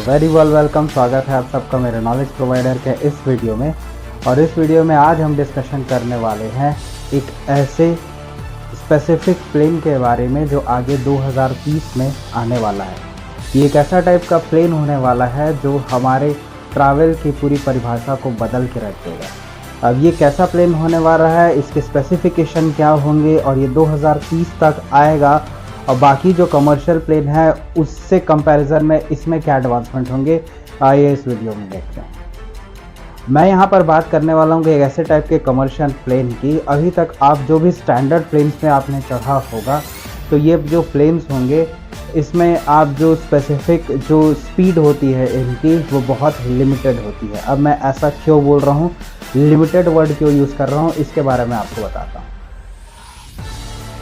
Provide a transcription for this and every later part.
Very welcome. स्वागत है आप सबका मेरे नॉलेज प्रोवाइडर के इस वीडियो में। और इस वीडियो में आज हम डिस्कशन करने वाले हैं एक ऐसे स्पेसिफिक प्लेन के बारे में जो आगे 2030 में आने वाला है। ये एक ऐसा टाइप का प्लेन होने वाला है जो हमारे ट्रैवल की पूरी परिभाषा को बदल के रख देगा। अब ये कैसा प्लेन होने वाला है, इसके स्पेसिफिकेशन क्या होंगे और ये 2030 तक आएगा और बाकी जो कमर्शियल प्लेन है उससे कंपैरिजन में इसमें क्या एडवांसमेंट होंगे, आइए इस वीडियो में देखते हैं। मैं यहाँ पर बात करने वाला हूँ एक ऐसे टाइप के कमर्शियल प्लेन की। अभी तक आप जो भी स्टैंडर्ड प्लेन्स में आपने चढ़ा होगा तो ये जो प्लेन्स होंगे इसमें आप जो स्पेसिफिक जो स्पीड होती है इनकी वो बहुत लिमिटेड होती है। अब मैं ऐसा क्यों बोल रहा हूँ, लिमिटेड वर्ड क्यों यूज़ कर रहा हूँ, इसके बारे में आपको बताता हूँ।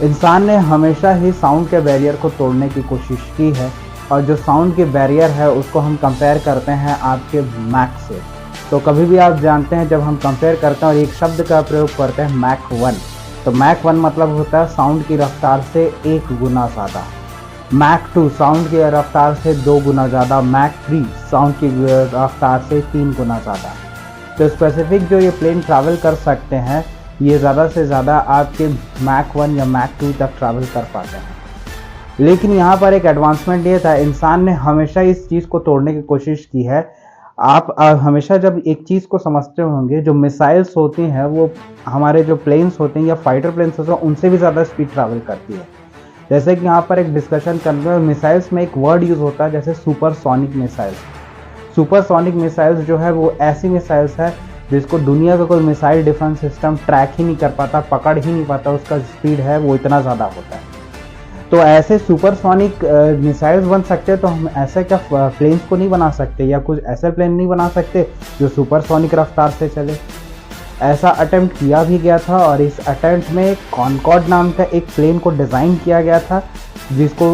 इंसान ने हमेशा ही साउंड के बैरियर को तोड़ने की कोशिश की है और जो साउंड के बैरियर है उसको हम कंपेयर करते हैं आपके मैक से। तो कभी भी आप जानते हैं जब हम कंपेयर करते हैं और एक शब्द का प्रयोग करते हैं मैक 1, तो मैक 1 मतलब होता है साउंड की रफ्तार से 1 गुना ज़्यादा, मैक 2 साउंड की रफ्तार से 2 गुना ज़्यादा, मैक 3 साउंड की रफ्तार से 3 गुना ज़्यादा। तो स्पेसिफिक जो ये प्लेन ट्रैवल कर सकते हैं ये ज़्यादा से ज़्यादा आपके मैक 1 या मैक 2 तक ट्रैवल कर पाते हैं। लेकिन यहाँ पर एक एडवांसमेंट ये था, इंसान ने हमेशा इस चीज़ को तोड़ने की कोशिश की है। आप हमेशा जब एक चीज़ को समझते होंगे, जो मिसाइल्स होती हैं वो हमारे जो प्लेन्स होते हैं या फाइटर प्लेन्स होते हैं उनसे भी ज़्यादा स्पीड ट्रैवल करती है। जैसे कि यहाँ पर एक डिस्कशन करते हैं, मिसाइल्स में एक वर्ड यूज़ होता है जैसे सुपरसोनिक मिसाइल्स। सुपरसोनिक मिसाइल्स जो है वो ऐसी मिसाइल्स है जिसको दुनिया का कोई मिसाइल डिफेंस सिस्टम ट्रैक ही नहीं कर पाता, पकड़ ही नहीं पाता, उसका स्पीड है वो इतना ज़्यादा होता है। तो ऐसे सुपरसोनिक मिसाइल्स बन सकते हैं, तो हम ऐसे क्या प्लेन्स को नहीं बना सकते या कुछ ऐसे प्लेन नहीं बना सकते जो सुपरसोनिक रफ्तार से चले। ऐसा अटेम्प्ट किया भी गया था और इस अटेम्प्ट में कॉनकॉर्ड नाम का एक प्लेन को डिज़ाइन किया गया था जिसको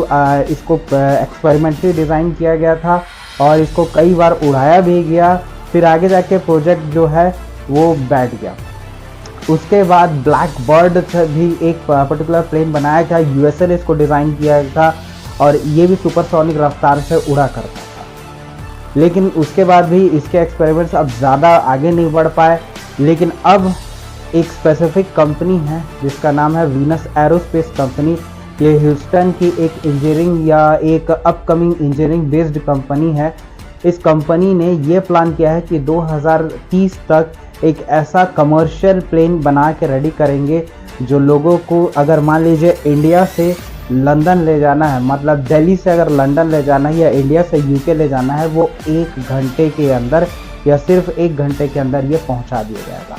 इसको एक्सपेरिमेंटली डिज़ाइन किया गया था और इसको कई बार उड़ाया भी गया। फिर आगे जाके प्रोजेक्ट जो है वो बैठ गया। उसके बाद ब्लैक बर्ड भी एक पर्टिकुलर प्लेन बनाया था, यूएसए ने इसको डिज़ाइन किया था और ये भी सुपरसोनिक रफ्तार से उड़ा करता था। लेकिन उसके बाद भी इसके एक्सपेरिमेंट्स अब ज़्यादा आगे नहीं बढ़ पाए। लेकिन अब एक स्पेसिफिक कंपनी है जिसका नाम है वीनस एरोस्पेस कंपनी। ये ह्यूस्टन की एक इंजीनियरिंग या एक अपकमिंग इंजीनियरिंग बेस्ड कंपनी है। इस कंपनी ने ये प्लान किया है कि 2030 तक एक ऐसा कमर्शियल प्लेन बना के रेडी करेंगे जो लोगों को, अगर मान लीजिए इंडिया से लंदन ले जाना है, मतलब दिल्ली से अगर लंदन ले जाना है या इंडिया से यूके ले जाना है, वो 1 घंटे के अंदर या सिर्फ 1 घंटे के अंदर ये पहुंचा दिया जाएगा।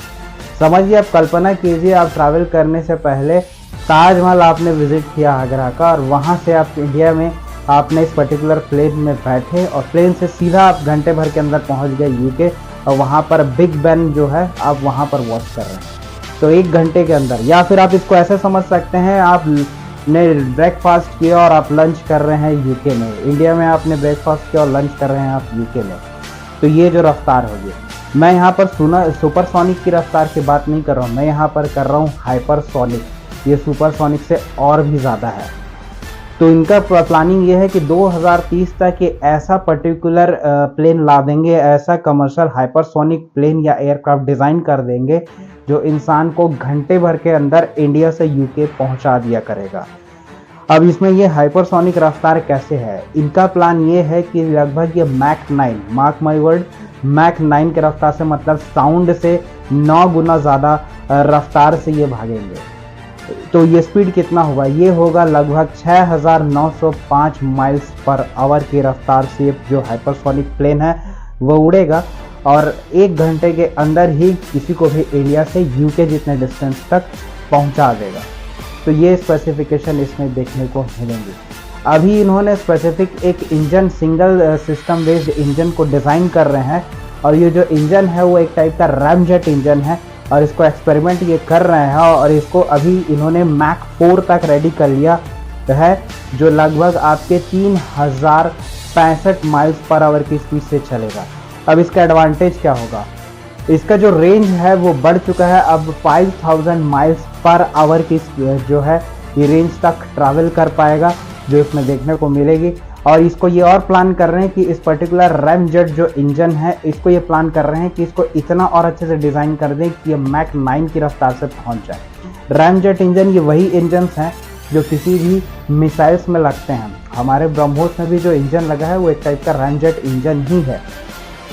समझिए, आप कल्पना कीजिए, आप ट्रैवल करने से पहले ताजमहल आपने विजिट किया आगरा का और वहाँ से आप इंडिया में आपने इस पर्टिकुलर प्लेन में बैठे और प्लेन से सीधा आप घंटे भर के अंदर पहुंच गए यूके और वहाँ पर बिग बैन जो है आप वहाँ पर वॉच कर रहे हैं। तो 1 घंटे के अंदर, या फिर आप इसको ऐसे समझ सकते हैं, आपने ब्रेकफास्ट किया और आप लंच कर रहे हैं यूके में, इंडिया में आपने ब्रेकफास्ट किया और लंच कर रहे हैं आप यूके में। तो ये जो रफ्तार होगी, मैं यहाँ पर सुपरसोनिक की रफ्तार की बात नहीं कर रहा हूँ, मैं यहाँ पर कर रहा हूँ हाइपरसोनिक। ये सुपरसोनिक से और भी ज़्यादा है। तो इनका प्लानिंग ये है कि 2030 तक ये ऐसा पर्टिकुलर प्लेन ला देंगे, ऐसा कमर्शियल हाइपरसोनिक प्लेन या एयरक्राफ्ट डिज़ाइन कर देंगे जो इंसान को घंटे भर के अंदर इंडिया से यूके पहुंचा दिया करेगा। अब इसमें ये हाइपरसोनिक रफ्तार कैसे है, इनका प्लान ये है कि लगभग ये Mach 9, mark my word, Mach 9 के रफ्तार से, मतलब साउंड से 9 गुना ज़्यादा रफ्तार से ये भागेंगे। तो ये स्पीड कितना होगा, ये होगा लगभग 6905 माइल्स पर आवर की रफ्तार से जो हाइपरसोनिक प्लेन है वो उड़ेगा और 1 घंटे के अंदर ही किसी को भी इंडिया से यूके जितने डिस्टेंस तक पहुंचा देगा। तो ये स्पेसिफिकेशन इसमें देखने को मिलेंगे। अभी इन्होंने स्पेसिफिक एक engine, single system based engine को डिज़ाइन कर रहे हैं और ये जो इंजन है वो एक टाइप का रैमजेट इंजन है और इसको एक्सपेरिमेंट ये कर रहे हैं और इसको अभी इन्होंने मैक 4 तक रेडी कर लिया है जो लगभग आपके 3065 माइल्स पर आवर की स्पीड से चलेगा। अब इसका एडवांटेज क्या होगा, इसका जो रेंज है वो बढ़ चुका है, अब 5000 माइल्स पर आवर की जो है ये रेंज तक ट्रैवल कर पाएगा जो इसमें देखने को मिलेगी। और इसको ये और प्लान कर रहे हैं कि इस पर्टिकुलर रैमजेट जो इंजन है, इसको ये प्लान कर रहे हैं कि इसको इतना और अच्छे से डिज़ाइन कर दें कि ये मैक 9 की रफ्तार से पहुंच जाए। रैमजेट इंजन ये वही इंजन्स हैं जो किसी भी मिसाइल्स में लगते हैं। हमारे ब्रह्मोस में भी जो इंजन लगा है वो एक टाइप का रैमजेट इंजन ही है।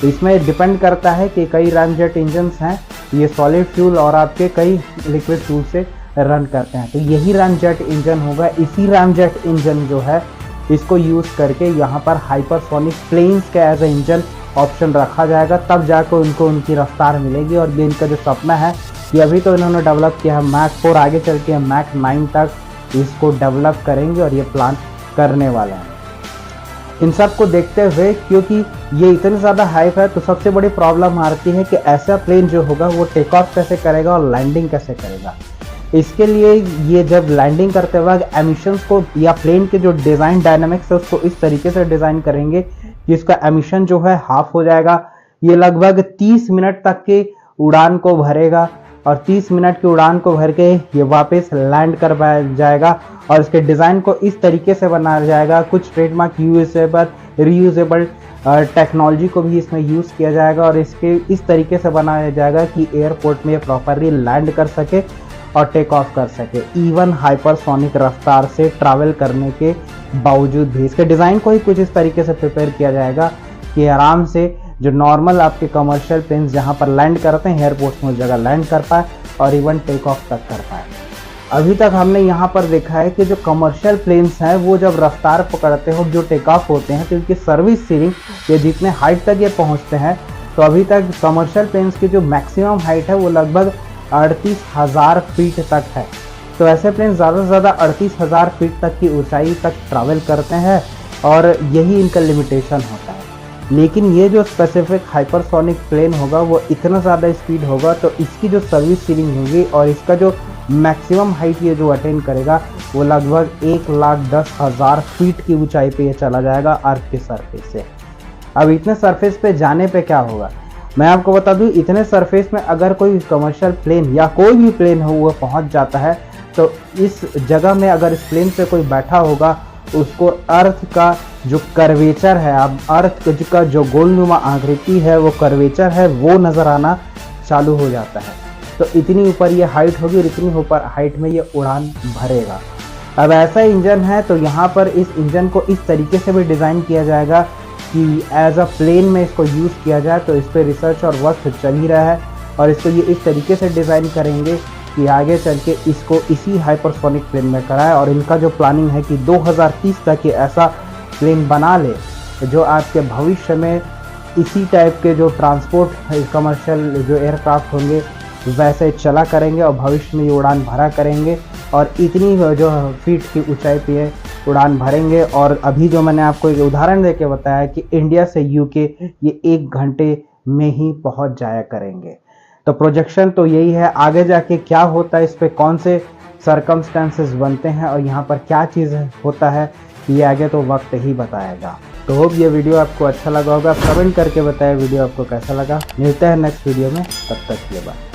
तो इसमें डिपेंड करता है कि कई रैमजेट इंजन्स हैं, ये सॉलिड फ्यूल और आपके कई लिक्विड फ्यूल से रन करते हैं। तो यही रैमजेट इंजन होगा। इसी रैमजेट इंजन जो है इसको यूज़ करके यहाँ पर हाइपरसोनिक प्लेन्स के एज ए इंजन ऑप्शन रखा जाएगा, तब जाकर उनको उनकी रफ्तार मिलेगी। और ये इनका जो सपना है कि अभी तो इन्होंने डेवलप किया है मैक 4, आगे चल के मैक 9 तक इसको डेवलप करेंगे और ये प्लान करने वाले हैं। इन सब को देखते हुए, क्योंकि ये इतनी ज़्यादा हाइप है, तो सबसे बड़ी प्रॉब्लम आती है कि ऐसा प्लेन जो होगा वो टेक ऑफ कैसे करेगा और लैंडिंग कैसे करेगा। इसके लिए ये जब लैंडिंग करते वक्त एमिशंस को या प्लेन के जो डिज़ाइन डायनामिक्स है उसको इस तरीके से डिज़ाइन करेंगे कि इसका एमिशन जो है हाफ हो जाएगा। ये लगभग 30 मिनट तक की उड़ान को भरेगा और 30 मिनट की उड़ान को भर के ये वापस लैंड कर जाएगा। और इसके डिज़ाइन को इस तरीके से बनाया जाएगा, कुछ ट्रेडमार्क यूजेबल रीयूजेबल टेक्नोलॉजी को भी इसमें यूज़ किया जाएगा और इसके इस तरीके से बनाया जाएगा कि एयरपोर्ट में ये प्रॉपरली लैंड कर सके और टेक ऑफ कर सके, इवन हाइपरसोनिक रफ्तार से ट्रैवल करने के बावजूद भी। इसके डिज़ाइन को ही कुछ इस तरीके से प्रिपेयर किया जाएगा कि आराम से जो नॉर्मल आपके कमर्शियल प्लेन्स जहाँ पर लैंड करते हैं एयरपोर्ट्स में उस जगह लैंड कर पाए और इवन टेक ऑफ तक कर पाए। अभी तक हमने यहाँ पर देखा है कि जो कमर्शियल प्लेन्स हैं वो जब रफ्तार पकड़ते हैं, जो टेक ऑफ होते हैं, तो इनकी सर्विस सीलिंग ये जितने हाइट तक ये पहुँचते हैं, तो अभी तक कमर्शियल प्लेन्स की जो मैक्सिमम हाइट है वो लगभग 38,000 फीट तक है। तो ऐसे प्लेन ज़्यादा से ज़्यादा 38,000 फीट तक की ऊंचाई तक ट्रैवल करते हैं और यही इनका लिमिटेशन होता है। लेकिन ये जो स्पेसिफिक हाइपरसोनिक प्लेन होगा वो इतना ज़्यादा स्पीड होगा, तो इसकी जो सर्विस सीलिंग होगी और इसका जो मैक्सिमम हाइट ये जो अटेन करेगा वो लगभग 1,10,000 फीट की ऊंचाई पे ये चला जाएगा अर्थ के सरफेस से। अब इतने सरफेस पे जाने पे क्या होगा, मैं आपको बता दूं, इतने सरफेस में अगर कोई कमर्शियल प्लेन या कोई भी प्लेन हो वो पहुंच जाता है, तो इस जगह में अगर इस प्लेन पे कोई बैठा होगा उसको अर्थ का जो कर्वेचर है, अब अर्थ का जो गोलनुमा आकृति है वो कर्वेचर है वो नज़र आना चालू हो जाता है। तो इतनी ऊपर ये हाइट होगी और इतनी ऊपर हाइट में ये उड़ान भरेगा। अब ऐसा इंजन है तो यहाँ पर इस इंजन को इस तरीके से भी डिज़ाइन किया जाएगा कि एज अ प्लेन में इसको यूज़ किया जाए। तो इस पर रिसर्च और वर्क चल ही रहा है और इसको ये इस तरीके से डिज़ाइन करेंगे कि आगे चल के इसको इसी हाइपरसोनिक प्लेन में कराए। और इनका जो प्लानिंग है कि 2030 तक ये ऐसा प्लेन बना ले जो आपके भविष्य में इसी टाइप के जो ट्रांसपोर्ट कमर्शियल जो एयरक्राफ्ट होंगे वैसे चला करेंगे और भविष्य में ये उड़ान भरा करेंगे और इतनी जो फीट की ऊंचाई पे उड़ान भरेंगे। और अभी जो मैंने आपको एक उदाहरण देके बताया कि इंडिया से यूके ये 1 घंटे में ही पहुंच जाया करेंगे। तो प्रोजेक्शन तो यही है, आगे जाके क्या होता है, इस पे कौन से सर्कमस्टेंसेस बनते हैं और यहाँ पर क्या चीज़ होता है, ये आगे तो वक्त ही बताएगा। तो होप ये वीडियो आपको अच्छा लगा होगा। कमेंट करके बताएं वीडियो आपको कैसा लगा। मिलते हैं नेक्स्ट वीडियो में, तब तक के लिए बाय।